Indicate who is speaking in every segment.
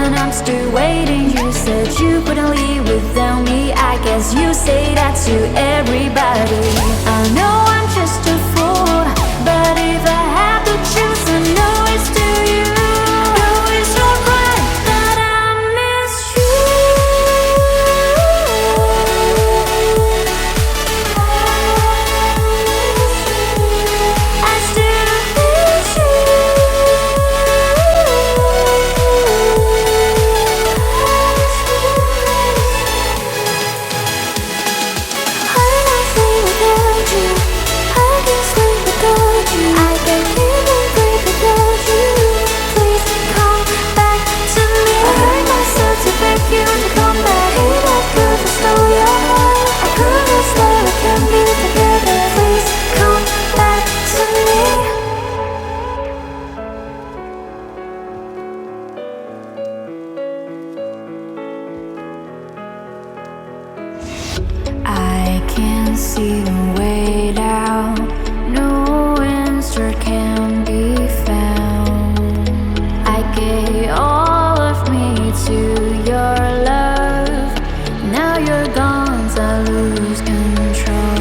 Speaker 1: believing, I'm still waiting. You said you couldn't leave without me. I guess you say that to everybody. I know I'm just a fool, but if I have to choose, I know it's to you. No, it's not right that I miss you. I still miss you. I can't see the way down. No answer can be found. I gave all of me to your love. Now you're gone, I lose control.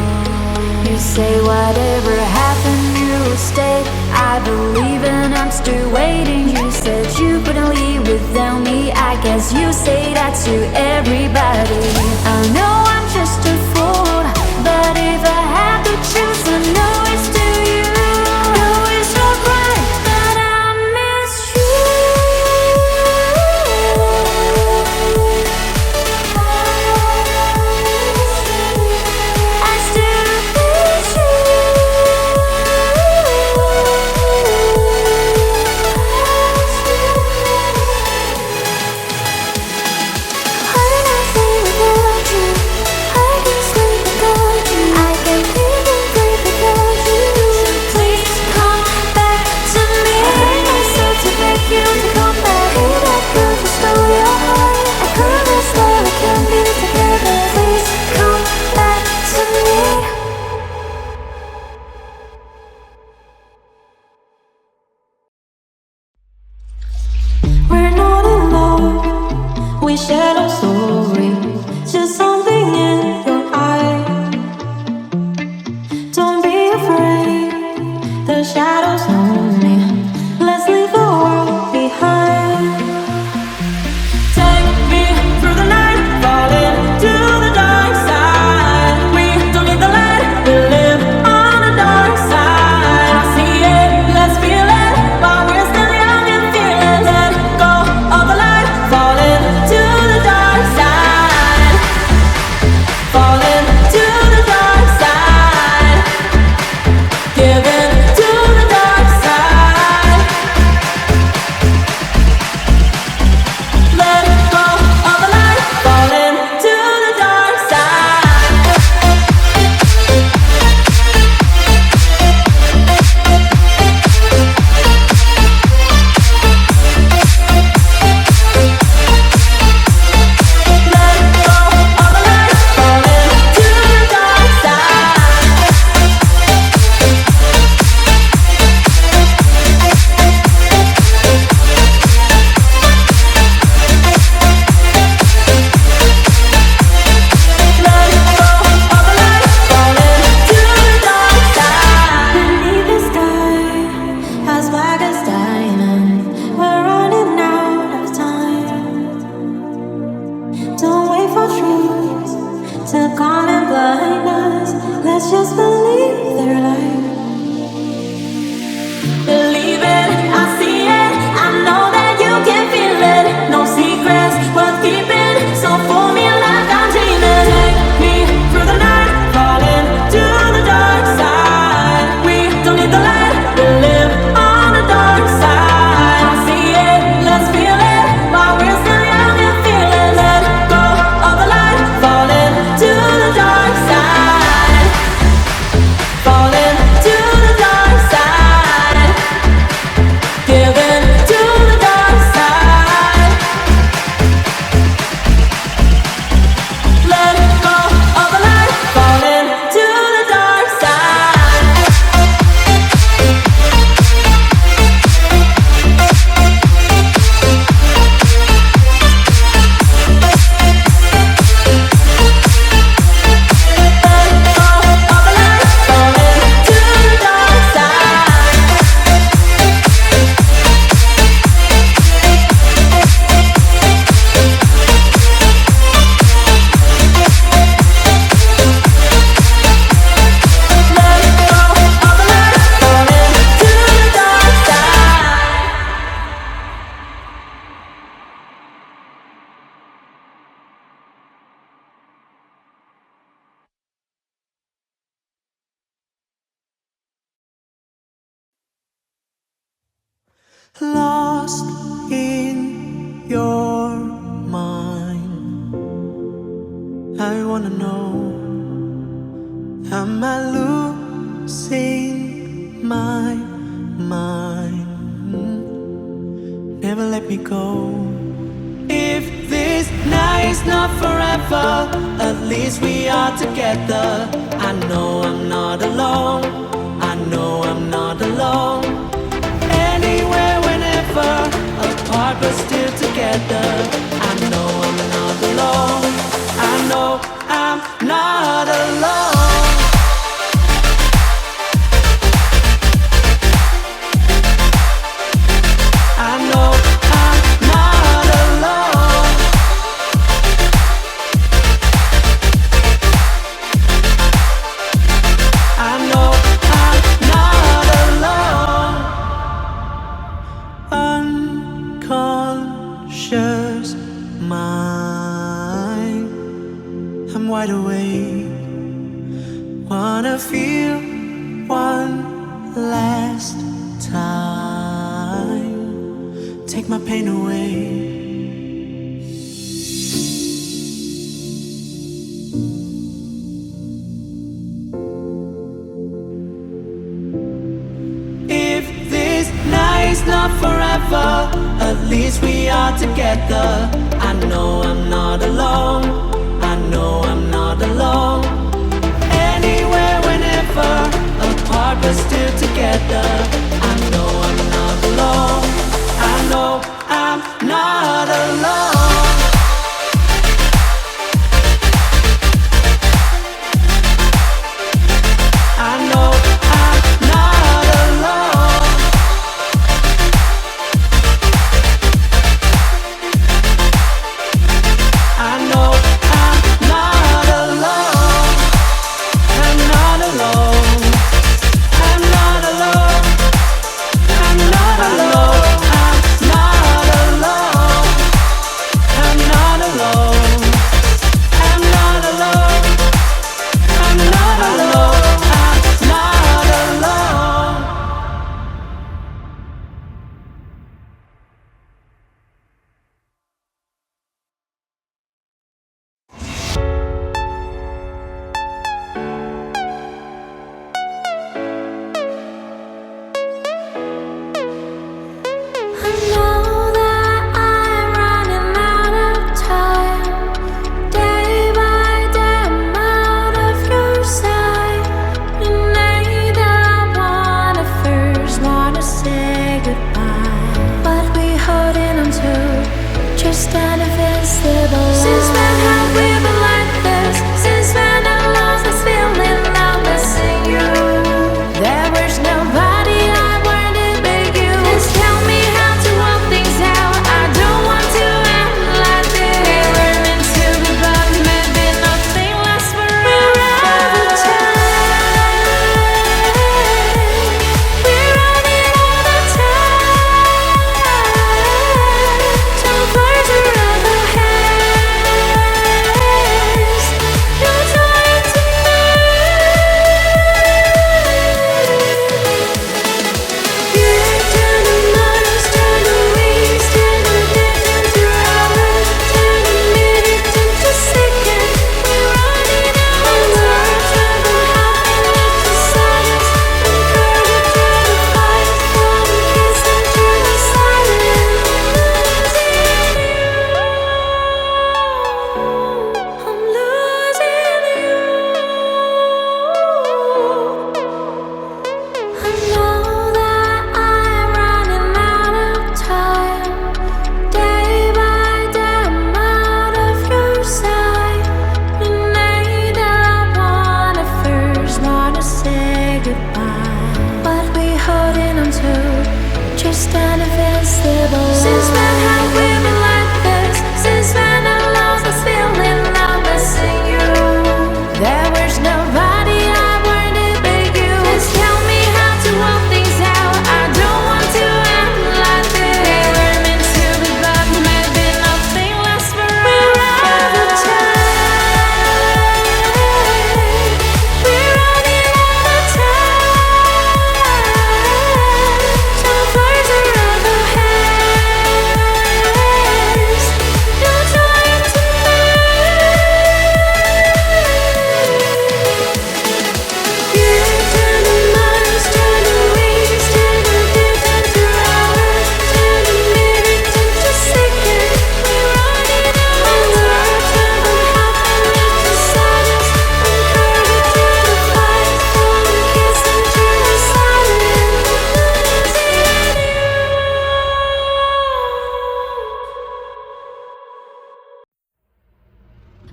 Speaker 1: You say whatever happened, you will stay. I believe and I'm still waiting. You said you couldn't leave without me. I guess you say that to everybody. I know I'm just a fool, but if I have to choose, I know it's to you. No, it's not right that I miss you. I still miss you.
Speaker 2: We're not in love, we share no story. Just something in your eye. Don't be afraid, the shadows know me. Let's leave the world behind. Take me through the night, fall into the dark side. We don't need the light, we live on the dark side. I see it, let's feel it, while we're still young and fearless. Let go of the light, fall into the dark side. never let me go. If this night's not forever, at least we are together. I know I'm not alone, I know I'm not alone. Anywhere, whenever, apart but still together. I know I'm not alone, I know I'm not alone. I know I'm not alone. I know I'm not alone. Unconscious mind, I'm wide awake. Wanna feel one last time. Take my pain away. If this night's not forever, at least we are together. I know I'm not alone, I know I'm not alone. Anywhere, whenever, apart but still together. I know I'm not alone, I know I'm not alone. I know I'm not alone. I know I'm not alone. I'm not alone. I'm not alone. I'm not alone. I'm not alone. I'm not alone. I'm not alone. I'm not alone. I'm not alone.
Speaker 1: I know that I'm running out of time. Day by day, I'm out of your sight. You made that wanna first wanna say goodbye, but we holding on to just an invincible lie. Since when have we been like this? Since when I lost this feeling I'm missing you? There was nobody I wanted but you. Just tell me how to work things out. I don't want to end like this. We were meant to be, but maybe nothing lasts forever. We're out of time. We're running out of time. Some fires are up ahead.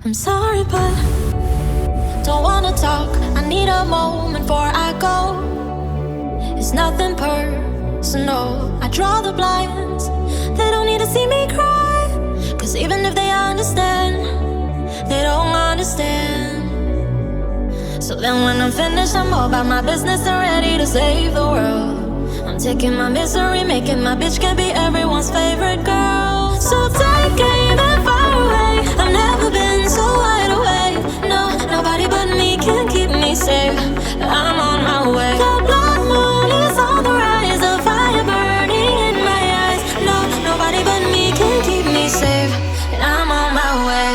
Speaker 2: I'm sorry, but don't wanna talk. I need a moment before I go. It's nothing personal. I draw the blinds. They don't need to see me cry. 'Cause even if they understand, they don't understand. So then when I'm finished, I'm all about my business and ready to save the world. I'm taking my misery, making my bitch can be everyone's favorite girl. So take aim and fire away. I've never been so wide awake. No, nobody but me can keep me safe. I'm on my way. The blood moon is on the rise, the fire burning in my eyes. No, nobody but me can keep me safe. And I'm on my way.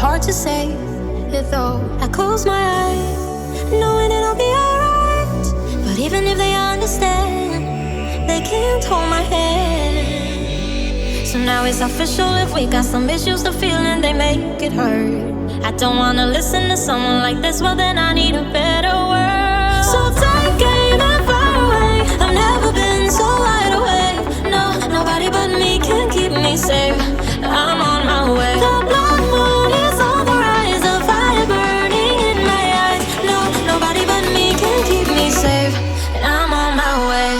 Speaker 2: Hard to say it though. I close my eyes, knowing it'll be alright. But even if they understand, they can't hold my hand. So now it's official. If we got some issues, the feeling they make it hurt. I don't wanna listen to someone like this. Well then I need a better word. So take aim and fire away. I've never been so wide awake. No, nobody but me can keep me safe. I'm on my way. The blood moon is on the rise, the fire burning in my eyes. No, nobody but me can keep me safe, and I'm on my way.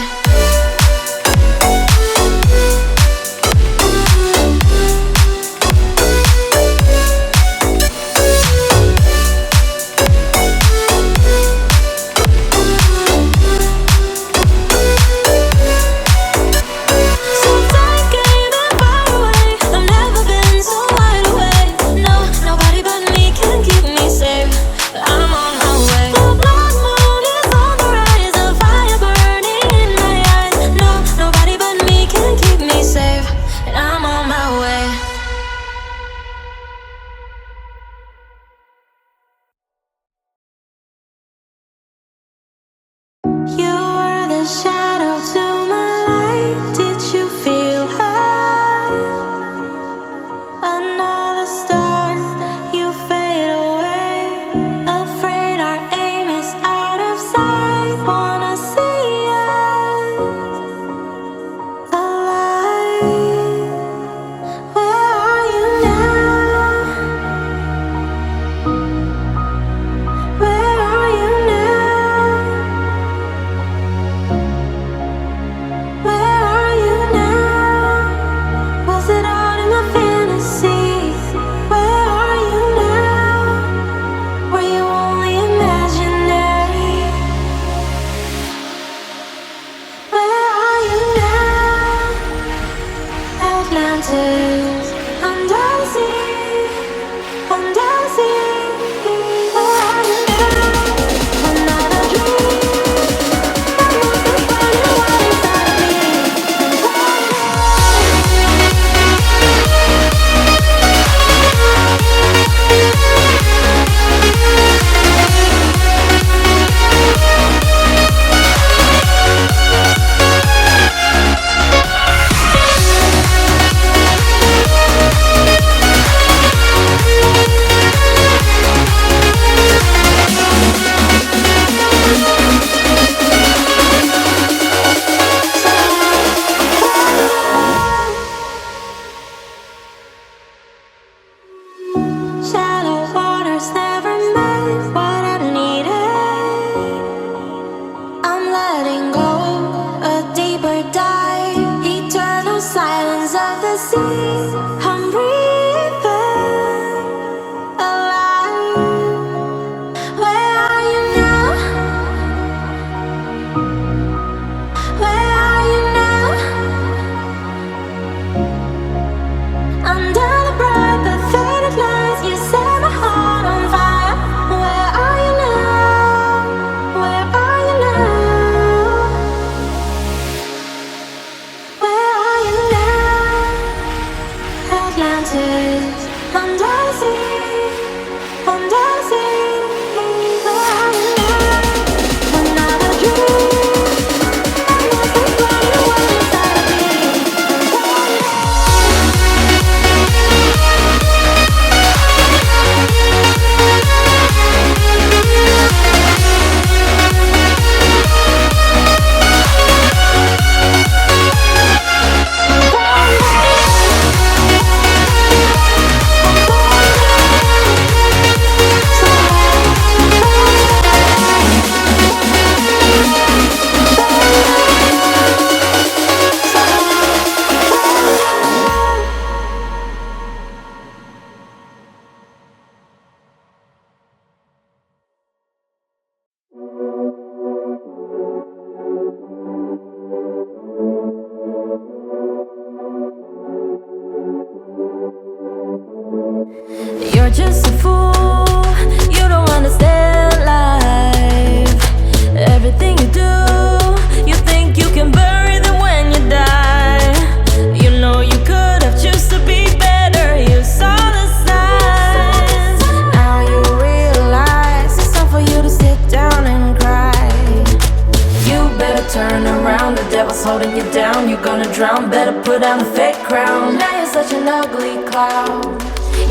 Speaker 2: drown. Better put on a fake crown. Now you're such an ugly clown.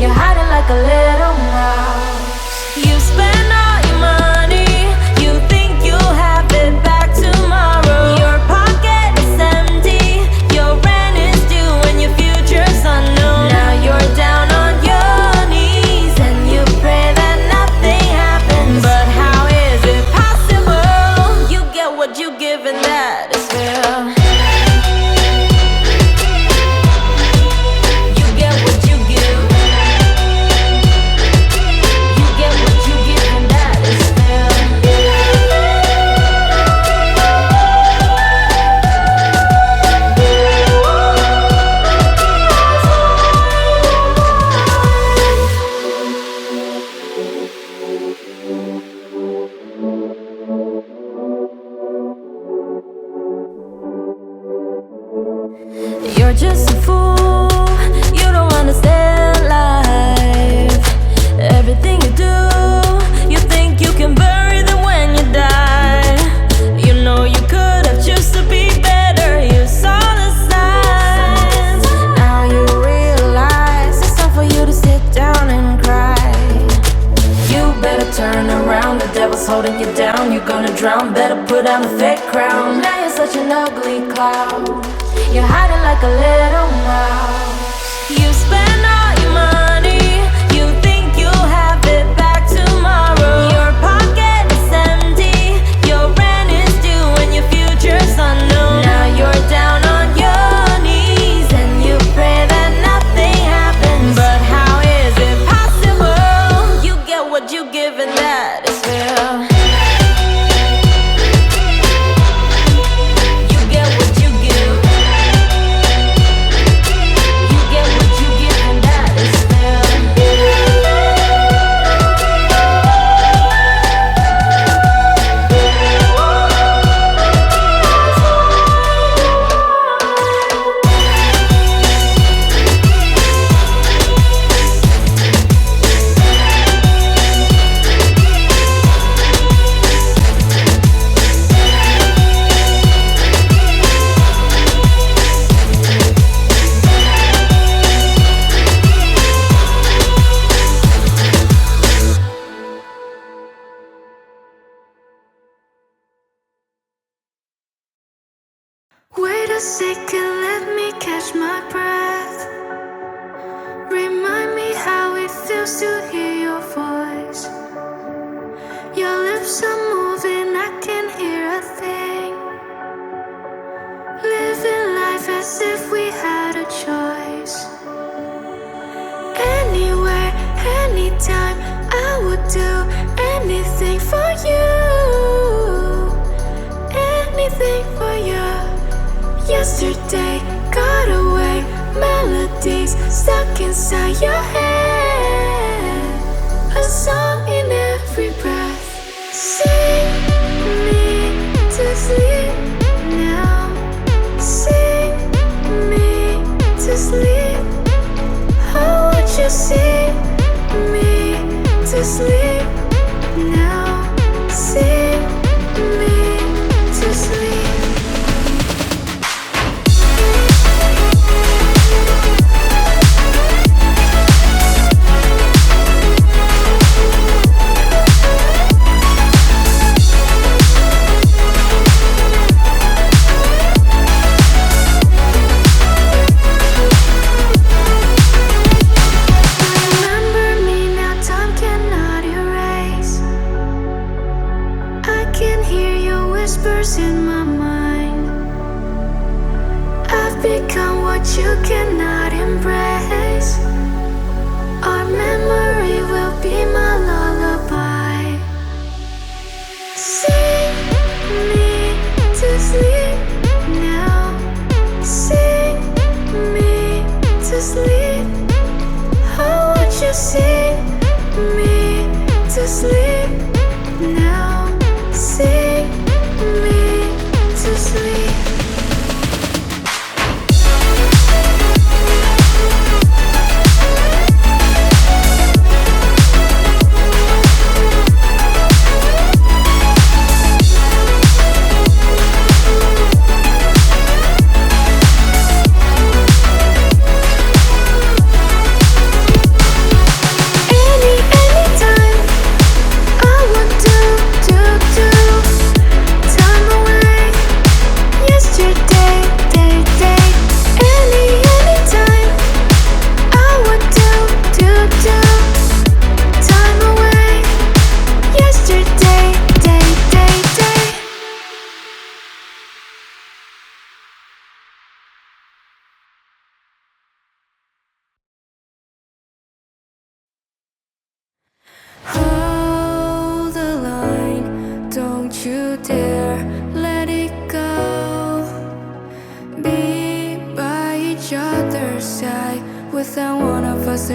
Speaker 2: You're hiding like a little mouse. You spend all your money. You think you'll have it back tomorrow. Your pocket is empty. Your rent is due and your future's unknown. Now you're down on your knees and you pray that nothing happens. But how is it possible? You get what you give and that is fair. You're just a fool, you don't understand life. Everything you do, you think you can bury them when you die. You know you could have choose to be better, you saw the signs. Now you realize it's time for you to sit down and cry. You better turn around, the devil's holding you down. You're gonna drown, better put on a fake crown. Now you're such an ugly clown. You're hiding like a little mouse. You spend all your money. You think you'll have it back tomorrow. Your pocket is empty. Your rent is due and your future's unknown. Now you're down on your knees and you pray that nothing happens. But how is it possible? You get what you give and that is fair.
Speaker 1: Wait a second, let me catch my breath. Remind me how it feels to hear your voice. Your lips are moving, I can't hear a thing. Living life as if we had a choice. Anywhere, anytime, I would do anything for you. Anything for you. Yesterday got away, melodies stuck inside your head. A song in every breath. Sing me to sleep now. Sing me to sleep. How would you sing me to sleep now? Sing me to sleep. In my mind, I've become what you cannot embrace. Our memory will be my lullaby. Sing me to sleep now. Sing me to sleep. How would you sing me to sleep now? Sing me to sleep.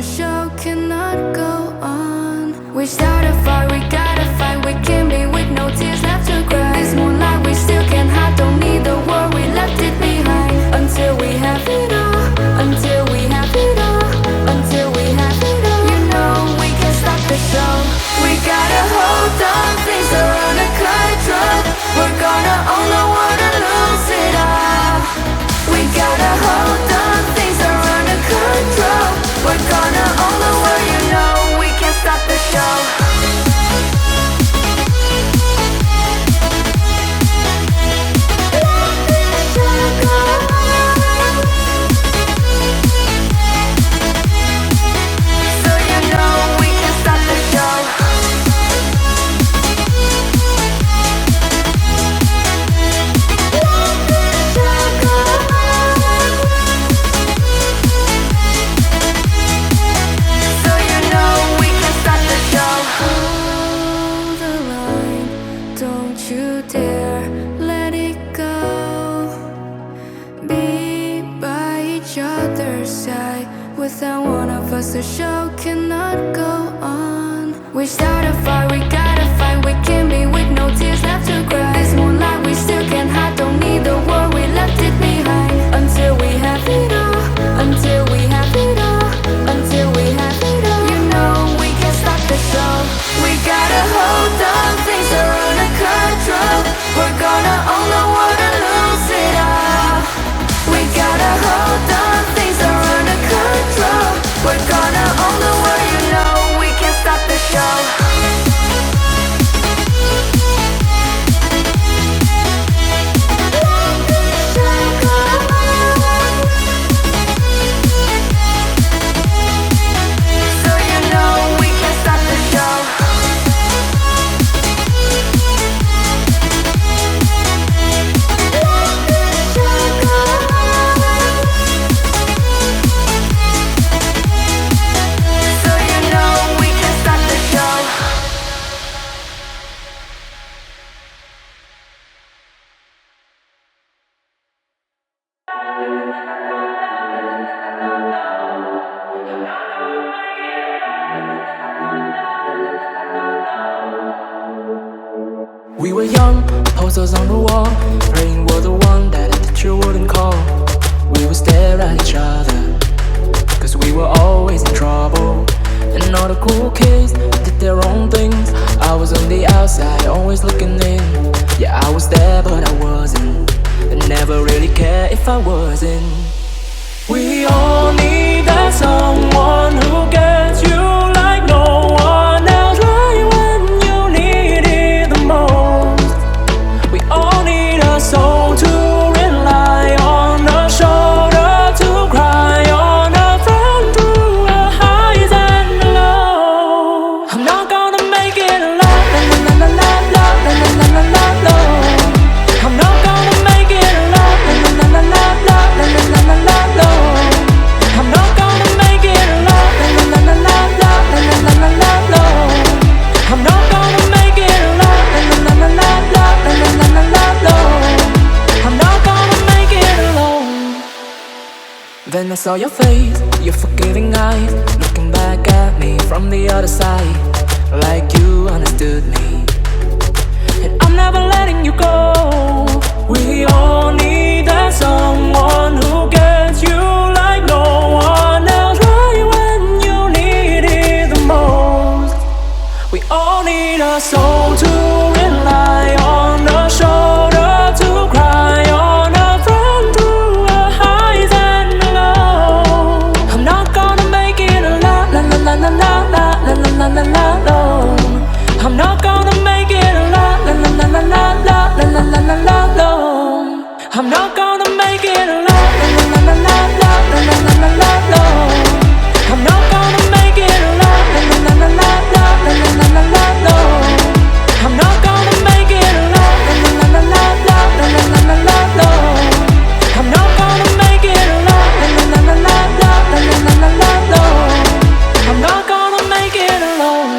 Speaker 1: the show cannot go on. We start a fire, we gotta fight. We can be with no tears left to cry. This moonlight we still can hide. Don't need the world, we left it behind. Until we have it all, until we have it all, until we have it all. You know we can stop the show. We gotta hold on, things are under control. We're gonna own the world and lose it all. We gotta hold on, things are under control. We're gonna own the world, you know we can't stop the show. So you know we can't stop the show. So you know we can start the show. Hold the line, don't you dare let it go. Be by each other's side. Without one of us, the show cannot go on. We start a fire, we gotta fight. We can be with no tears left to cry. This moonlight we still can hide. Don't need the world, we left it behind. Until we have it all, until we have it all, until we have it all. You know we can stop the show. We gotta hold on, things are under control. We're gonna own the world and lose it all. We gotta hold on, things are under control. We're gonna own the world, you know we can stop the show. So you know we can stop the show. So you know we can stop the show.
Speaker 3: We were young, posters on the wall, praying we're the one that a teacher wouldn't call. We would stare at each other, cause we were always in trouble. And all the cool kids did their own things. I was on the outside, always looking in. Yeah, I was there but I wasn't, and never really cared if I wasn't. We all need that someone who gets you like no one else, right when you need it the most. We all need a soul to rely on, a shoulder to cry on, a friend through the highs and the lows. I'm not gonna make it alone, la la la la la la la la la la. I'm not gonna make it alone, la la la la la la la la la la. I'm not gonna make it alone, la la la la la la la la la la. I'm not gonna make it alone, la la la la la la la la la la. I'm not gonna make it alone. Then I saw your face, your forgiving eyes, looking back at me from the other side, like you understood me. And I'm never letting you go. We all need that someone who gets you like no one else, right when you need it the most. We all need a soul to rely on, a shoulder to cry on, a friend through the highs and the lows. I'm not gonna make it alone, la la la la la la la la la la la. I'm not gonna make it alone, la la la la la la la la la la la. I'm not gonna make it alone, la la la la la la la la la la la. I'm not gonna make it alone, la la la la la la la la la la la. I'm not gonna make it alone, la la la la la la la la la la la. I'm not gonna make it alone, la la la la la la la la la la la. I'm not gonna make it alone.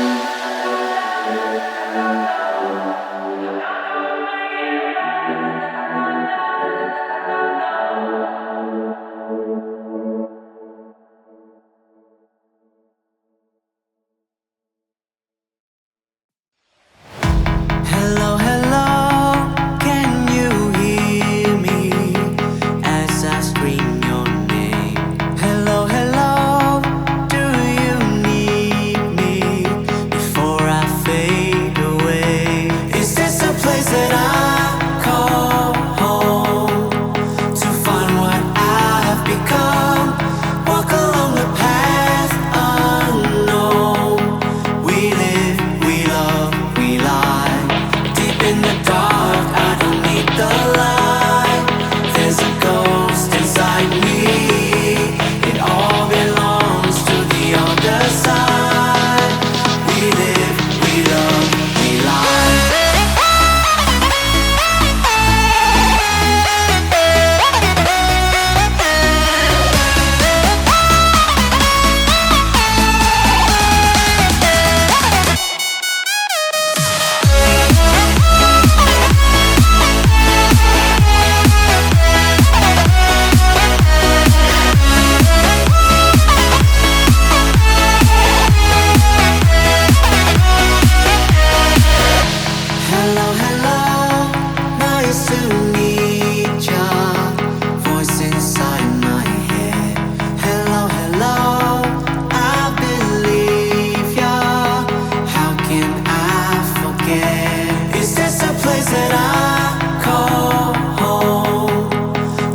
Speaker 2: again. Is this a place that I call home?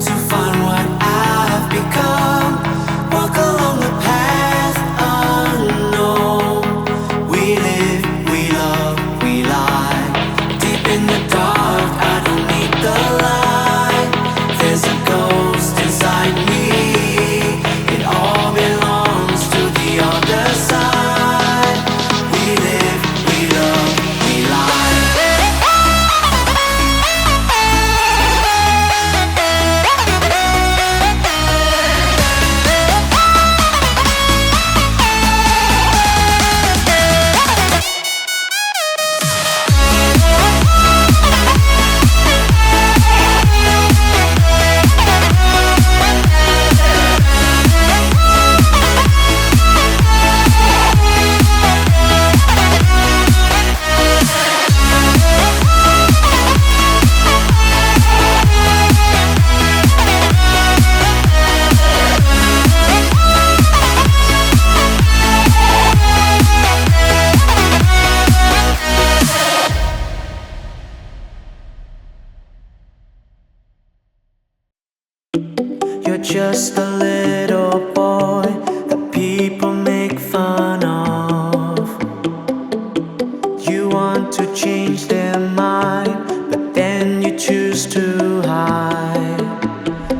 Speaker 2: To find what I've become, walk along the path unknown. We live, we love, we lie. Deep in the dark, I don't need the light. There's a ghost inside me. It all belongs to the other side. We live, we love, we lie. You're just a little boy that people make fun of. You want to change their mind, but then you choose to hide.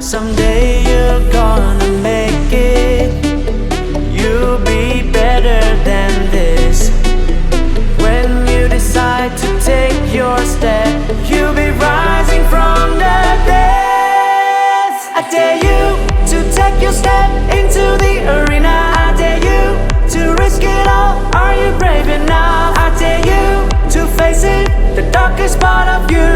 Speaker 2: Someday you're gonna make it. You'll be better than this. When you decide to take your step, you'll be rising from the dead. I dare you to take your step into the arena. I dare you to risk it all. Are you brave enough? I dare you to face it, the darkest part of you.